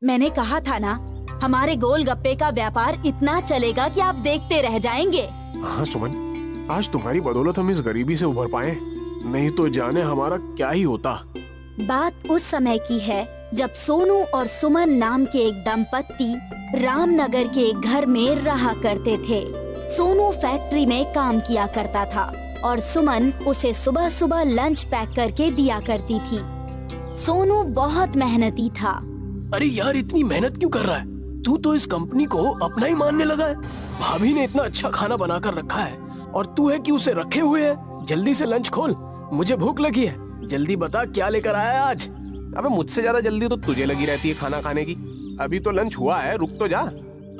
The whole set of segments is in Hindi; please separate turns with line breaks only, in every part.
मैंने कहा था ना, हमारे गोलगप्पे का व्यापार इतना चलेगा कि आप देखते रह जाएंगे।
हाँ सुमन, आज तुम्हारी बदौलत हम इस गरीबी से उभर पाए, नहीं तो जाने हमारा क्या ही होता।
बात उस समय की है जब सोनू और सुमन नाम के एक दंपत्ति रामनगर के एक घर में रहा करते थे। सोनू फैक्ट्री में काम किया करता था और सुमन उसे सुबह सुबह लंच पैक करके दिया करती थी। सोनू बहुत मेहनती था।
अरे यार, इतनी मेहनत क्यों कर रहा है? तू तो इस कंपनी को अपना ही मानने लगा है। भाभी ने इतना अच्छा खाना बनाकर रखा है और तू है कि उसे रखे हुए है। जल्दी से लंच खोल, मुझे भूख लगी है। जल्दी बता क्या लेकर आया है आज।
अबे मुझसे ज्यादा जल्दी तो तुझे लगी रहती है खाना खाने की। अभी तो लंच हुआ है, रुक तो जा।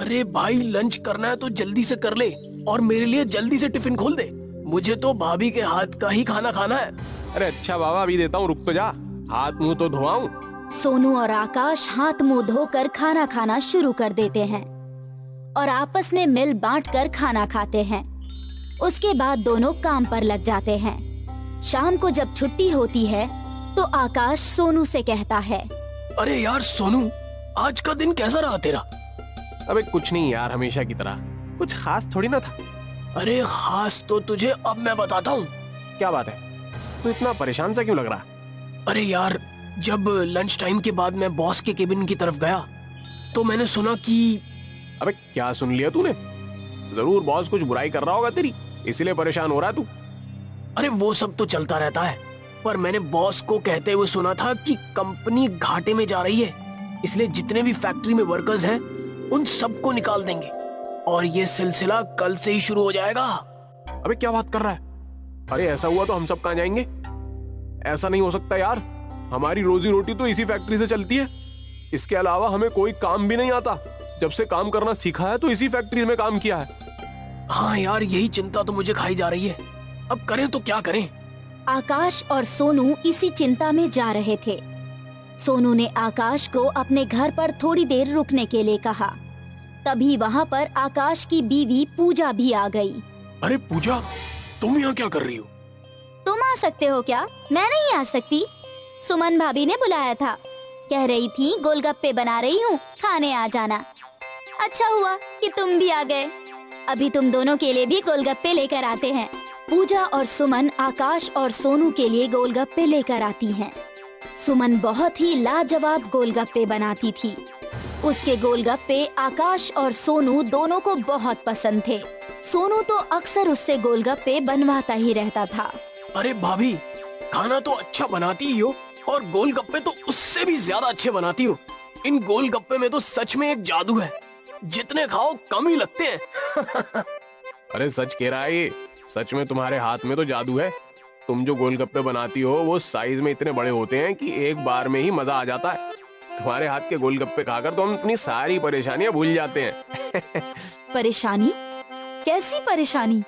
अरे भाई, लंच करना है तो जल्दी से कर ले और मेरे लिए जल्दी से टिफिन खोल दे। मुझे तो भाभी के हाथ का ही खाना खाना है।
अरे अच्छा बाबा, अभी देता हूँ, रुक तो जा, हाथ मुंह तो धोआऊं।
सोनू और आकाश हाथ मुंह धोकर खाना खाना शुरू कर देते हैं और आपस में मिल बांटकर खाना खाते हैं। उसके बाद दोनों काम पर लग जाते हैं। शाम को जब छुट्टी होती है तो आकाश सोनू से कहता है,
अरे यार सोनू, आज का दिन कैसा रहा तेरा?
अबे कुछ नहीं यार, हमेशा की तरह, कुछ खास थोड़ी ना था।
अरे खास तो तुझे अब मैं बताता हूँ।
क्या बात है, तू इतना परेशान सा क्यों लग रहा?
अरे यार, जब लंच टाइम के बाद मैं बॉस के केबिन की तरफ गया तो मैंने सुना कि...
अबे क्या सुन लिया तूने? जरूर बॉस कुछ बुराई कर रहा होगा तेरी, इसलिए परेशान हो रहा है तू।
अरे वो सब तो चलता रहता है, पर मैंने बॉस को कहते हुए सुना था कि कंपनी घाटे में जा रही है, इसलिए जितने भी फैक्ट्री में वर्कर्स हैं उन सबको निकाल देंगे और ये सिलसिला कल से ही शुरू हो जाएगा।
अबे क्या बात कर रहा है? अरे ऐसा हुआ तो हम सब कहाँ जाएंगे? ऐसा नहीं हो सकता यार, हमारी रोजी रोटी तो इसी फैक्ट्री से चलती है। इसके अलावा हमें कोई काम भी नहीं आता। जब से काम करना सीखा है तो इसी फैक्ट्री में काम किया है।
हाँ यार, यही चिंता तो मुझे खाई जा रही है। अब करें तो क्या करें?
आकाश और सोनू इसी चिंता में जा रहे थे। सोनू ने आकाश को अपने घर पर थोड़ी देर रुकने के लिए कहा। तभी वहाँ पर आकाश की बीवी पूजा भी आ गई।
अरे पूजा, तुम यहाँ क्या कर रही हो?
तुम आ सकते हो क्या? मैं नहीं आ सकती। सुमन भाभी ने बुलाया था, कह रही थी गोलगप्पे बना रही हूँ, खाने आ जाना। अच्छा हुआ कि तुम भी आ गए। अभी तुम दोनों के लिए भी गोलगप्पे लेकर आते हैं। पूजा और सुमन आकाश और सोनू के लिए गोलगप्पे लेकर आती हैं। सुमन बहुत ही लाजवाब गोलगप्पे बनाती थी। उसके गोलगप्पे आकाश और सोनू दोनों को बहुत पसंद थे। सोनू तो अक्सर उससे गोलगप्पे बनवाता ही रहता था।
अरे भाभी, खाना तो अच्छा बनाती ही हो और गोलगप्पे तो उससे भी ज्यादा अच्छे बनाती हो। इन गोलगप्पे में तो सच में एक जादू है, जितने खाओ कम ही लगते हैं।
अरे सच कह रहा है ये, सच में तुम्हारे हाथ में तो जादू है। तुम जो गोलगप्पे बनाती हो वो साइज में इतने बड़े होते हैं कि एक बार में ही मजा आ जाता है। तुम्हारे हाथ के गोलगप्पे खाकर तो हम अपनी सारी परेशानियां भूल जाते हैं।
परेशानी? कैसी परेशानी?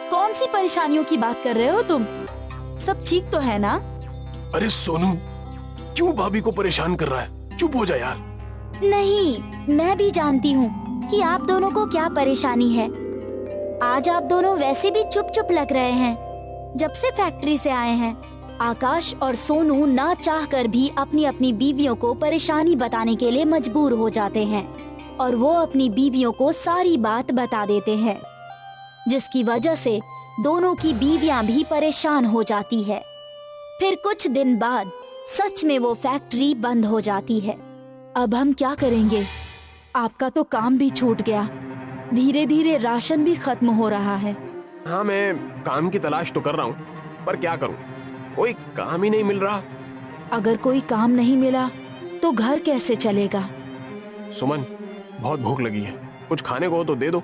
कौन सी परेशानियों की बात कर रहे हो तुम? सब ठीक तो है ना?
अरे सोनू, क्यों भाभी को परेशान कर रहा है? चुप हो जा यार।
नहीं, मैं भी जानती हूँ कि आप दोनों को क्या परेशानी है। आज आप दोनों वैसे भी चुप चुप लग रहे हैं जब से फैक्ट्री से आए हैं। आकाश और सोनू ना चाहकर भी अपनी अपनी बीवियों को परेशानी बताने के लिए मजबूर हो जाते हैं और वो अपनी बीवियों को सारी बात बता देते हैं, जिसकी वजह से दोनों की बीवियां भी परेशान हो जाती है। फिर कुछ दिन बाद सच में वो फैक्ट्री बंद हो जाती है। अब हम क्या करेंगे? आपका तो काम भी छूट गया, धीरे धीरे राशन भी खत्म हो रहा है।
हाँ, मैं काम की तलाश तो कर रहा हूँ, पर क्या करूँ, कोई काम ही नहीं मिल रहा।
अगर कोई काम नहीं मिला तो घर कैसे चलेगा?
सुमन, बहुत भूख लगी है, कुछ खाने को तो दे दो।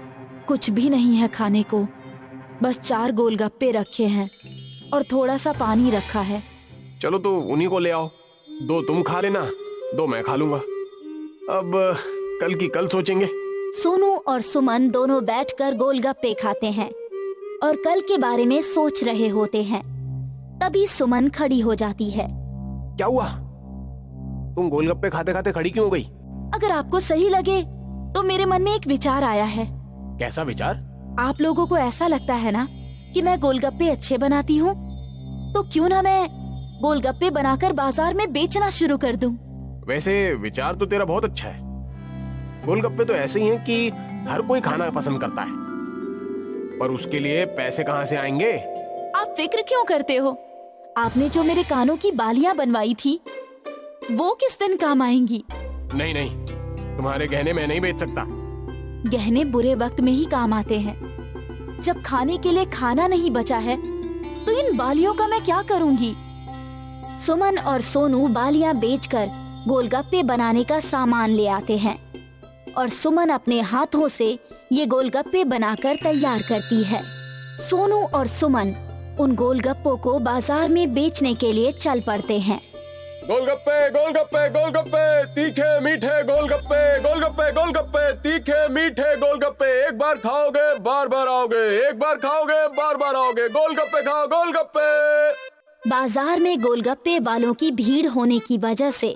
कुछ भी नहीं है खाने को, बस 4 गोलगप्पे रखे हैं और थोड़ा सा पानी रखा है।
चलो तो उन्हीं को ले आओ, 2 तुम खा लेना, 2 मैं खा लूंगा। अब कल की कल सोचेंगे।
सोनू और सुमन दोनों बैठकर गोलगप्पे खाते हैं और कल के बारे में सोच रहे होते हैं। तभी सुमन खड़ी हो जाती है।
क्या हुआ? तुम गोलगप्पे खाते खाते खड़ी क्यों हो गई?
अगर आपको सही लगे तो मेरे मन में एक विचार आया है।
कैसा विचार?
आप लोगों को ऐसा लगता है ना कि मैं गोलगप्पे अच्छे बनाती हूँ, तो क्यों ना मैं गोलगप्पे बनाकर बाजार में बेचना शुरू कर दूं?
वैसे विचार तो तेरा बहुत अच्छा है। गोलगप्पे तो ऐसे ही हैं कि हर कोई खाना पसंद करता है, पर उसके लिए पैसे कहाँ से आएंगे?
आप फिक्र क्यों करते हो? आपने जो मेरे कानों की बालियां बनवाई थी वो किस दिन काम आएंगी?
नहीं नहीं, तुम्हारे गहने मैं नहीं बेच सकता।
गहने बुरे वक्त में ही काम आते हैं। जब खाने के लिए खाना नहीं बचा है तो इन बालियों का मैं क्या करूंगी? सुमन और सोनू बालियां बेचकर गोलगप्पे बनाने का सामान ले आते हैं और सुमन अपने हाथों से ये गोलगप्पे बनाकर तैयार करती है। सोनू और सुमन उन गोलगप्पों को बाजार में बेचने के लिए चल पड़ते हैं।
गोलगप्पे गोलगप्पे गोलगप्पे, तीखे मीठे गोलगप्पे, गोलगप्पे गोलगप्पे, तीखे मीठे गोलगप्पे, एक बार खाओगे बार बार आओगे, एक बार खाओगे बार बार आओगे, गोलगप्पे खाओ गोलगप्पे।
बाजार में गोलगप्पे वालों की भीड़ होने की वजह से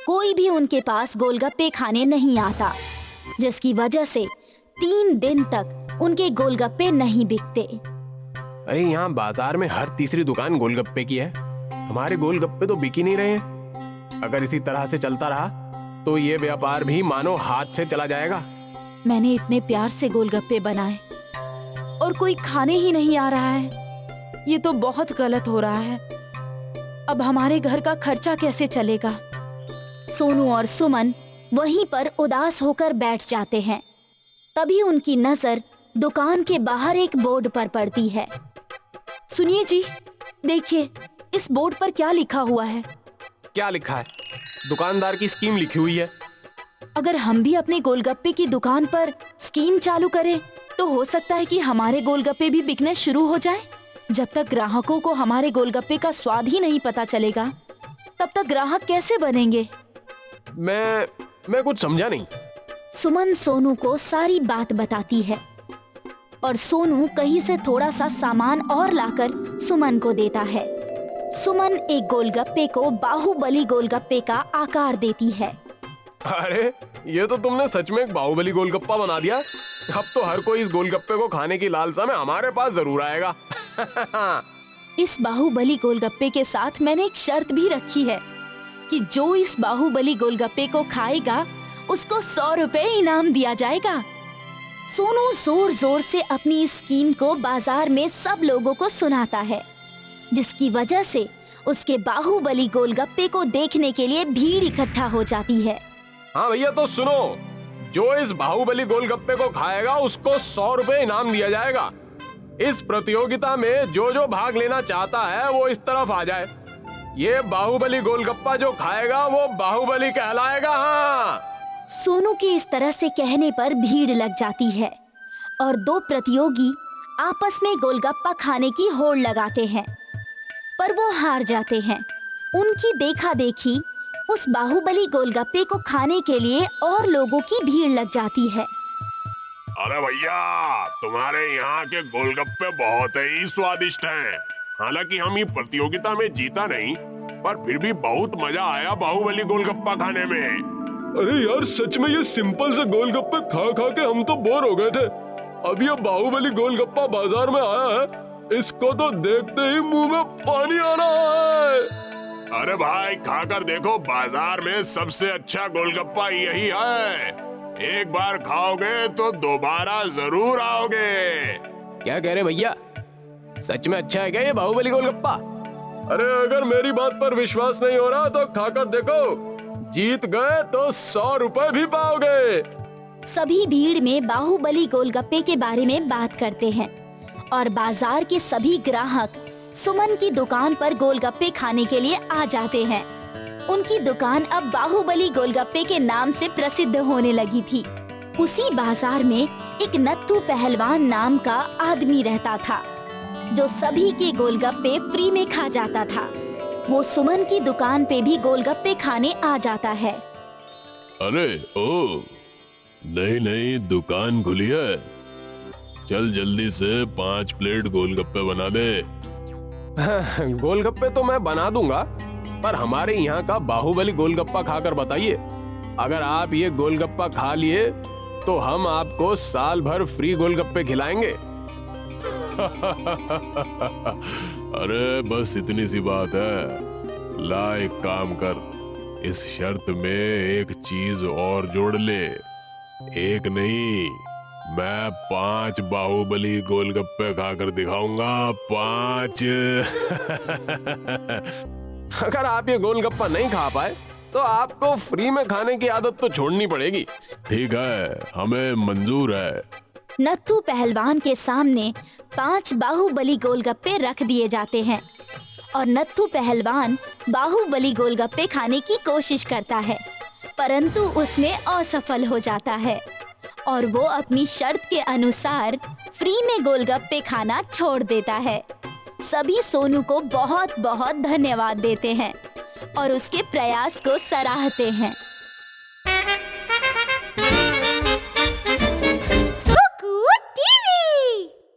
कोई भी उनके पास गोलगप्पे खाने नहीं आता, जिसकी वजह से 3 दिन तक उनके गोलगप्पे नहीं बिकते।
अरे यहाँ बाजार में हर तीसरी दुकान गोलगप्पे की है, हमारे गोलगप्पे तो बिक ही नहीं रहे हैं। अगर इसी तरह से चलता रहा तो ये व्यापार भी मानो हाथ से चला जाएगा।
मैंने इतने प्यार से गोलगप्पे बनाए और कोई खाने ही नहीं आ रहा है। ये तो बहुत गलत हो रहा है। अब हमारे घर का खर्चा कैसे चलेगा? सोनू और सुमन वहीं पर उदास होकर बैठ जाते हैं। तभी उनकी नजर दुकान के बाहर एक बोर्ड पर पड़ती है। सुनिए जी, देखिए इस बोर्ड पर क्या लिखा हुआ है?
क्या लिखा है? दुकानदार की स्कीम लिखी हुई है।
अगर हम भी अपने गोलगप्पे की दुकान पर स्कीम चालू करें तो हो सकता है कि हमारे गोलगप्पे भी बिकने शुरू हो जाए। जब तक ग्राहकों को हमारे गोलगप्पे का स्वाद ही नहीं पता चलेगा तब तक ग्राहक कैसे बनेंगे?
मैं कुछ समझा नहीं।
सुमन सोनू को सारी बात बताती है और सोनू कहीं से थोड़ा सा सामान और लाकर सुमन को देता है। सुमन एक गोलगप्पे को बाहुबली गोलगप्पे का आकार देती है।
अरे ये तो तुमने सच में एक बाहुबली गोलगप्पा बना दिया। अब तो हर कोई इस गोलगप्पे को खाने की लालसा में हमारे पास जरूर आएगा।
इस बाहुबली गोलगप्पे के साथ मैंने एक शर्त भी रखी है कि जो इस बाहुबली गोलगप्पे को खाएगा उसको 100 रुपए इनाम दिया जाएगा। सोनू जोर जोर से अपनी इस स्कीम को बाजार में सब लोगों को सुनाता है, जिसकी वजह से उसके बाहुबली गोलगप्पे को देखने के लिए भीड़ इकट्ठा हो जाती है।
हाँ भैया, तो सुनो, जो इस बाहुबली गोलगप्पे को खाएगा उसको 100 रुपए इनाम दिया जाएगा। इस प्रतियोगिता में जो जो भाग लेना चाहता है वो इस तरफ आ जाए। ये बाहुबली गोलगप्पा जो खाएगा वो बाहुबली कहलाएगा। हाँ।
सोनू के इस तरह से कहने पर भीड़ लग जाती है और 2 प्रतियोगी आपस में गोलगप्पा खाने की होड़ लगाते हैं, पर वो हार जाते हैं। उनकी देखा देखी उस बाहुबली गोलगप्पे को खाने के लिए और लोगों की भीड़ लग जाती है।
अरे भैया, तुम्हारे यहाँ के गोलगप्पे बहुत ही स्वादिष्ट हैं। हालांकि हम ये प्रतियोगिता में जीता नहीं, पर फिर भी बहुत मजा आया बाहुबली गोलगप्पा खाने में।
अरे यार, सच में ये सिंपल से गोलगप्पे खा खा के हम तो बोर हो गए थे। अब ये बाहुबली गोलगप्पा बाजार में आया है, इसको तो देखते ही मुंह में पानी आ रहा है।
अरे भाई, खाकर देखो, बाजार में सबसे अच्छा गोलगप्पा यही है। एक बार खाओगे तो दोबारा जरूर आओगे।
क्या कह रहे भैया, सच में अच्छा है क्या ये बाहुबली गोलगप्पा? अरे अगर मेरी बात पर विश्वास नहीं हो रहा तो खाकर देखो, जीत गए तो 100 रुपए भी पाओगे।
सभी भीड़ में बाहुबली गोलगप्पे के बारे में बात करते हैं और बाजार के सभी ग्राहक सुमन की दुकान पर गोलगप्पे खाने के लिए आ जाते हैं। उनकी दुकान अब बाहुबली गोलगप्पे के नाम से प्रसिद्ध होने लगी थी। उसी बाजार में एक नत्थू पहलवान नाम का आदमी रहता था, जो सभी के गोलगप्पे फ्री में खा जाता था। वो सुमन की दुकान पे भी गोलगप्पे खाने आ जाता है।
अरे ओ, नई दुकान खुली है, चल जल्दी से 5 प्लेट गोलगप्पे बना दे।
गोलगप्पे तो मैं बना दूंगा, पर हमारे यहाँ का बाहुबली गोलगप्पा खाकर बताइए। अगर आप ये गोलगप्पा खा लिए तो हम आपको साल भर फ्री गोलगप्पे खिलाएंगे।
अरे बस इतनी सी बात है। ला, एक काम कर, इस शर्त में एक चीज और जोड़ ले। एक नहीं, मैं 5 बाहुबली गोलगप्पे खाकर दिखाऊंगा, 5।
अगर आप ये गोलगप्पा नहीं खा पाए तो आपको फ्री में खाने की आदत तो छोड़नी पड़ेगी।
ठीक है, हमें मंजूर है।
नत्थू पहलवान के सामने 5 बाहुबली गोलगप्पे रख दिए जाते हैं और नत्थू पहलवान बाहुबली गोलगप्पे खाने की कोशिश करता है, परंतु उसमें असफल हो जाता है और वो अपनी शर्त के अनुसार फ्री में गोलगप्पे खाना छोड़ देता है। सभी सोनू को बहुत बहुत धन्यवाद देते हैं और उसके प्रयास को सराहते हैं।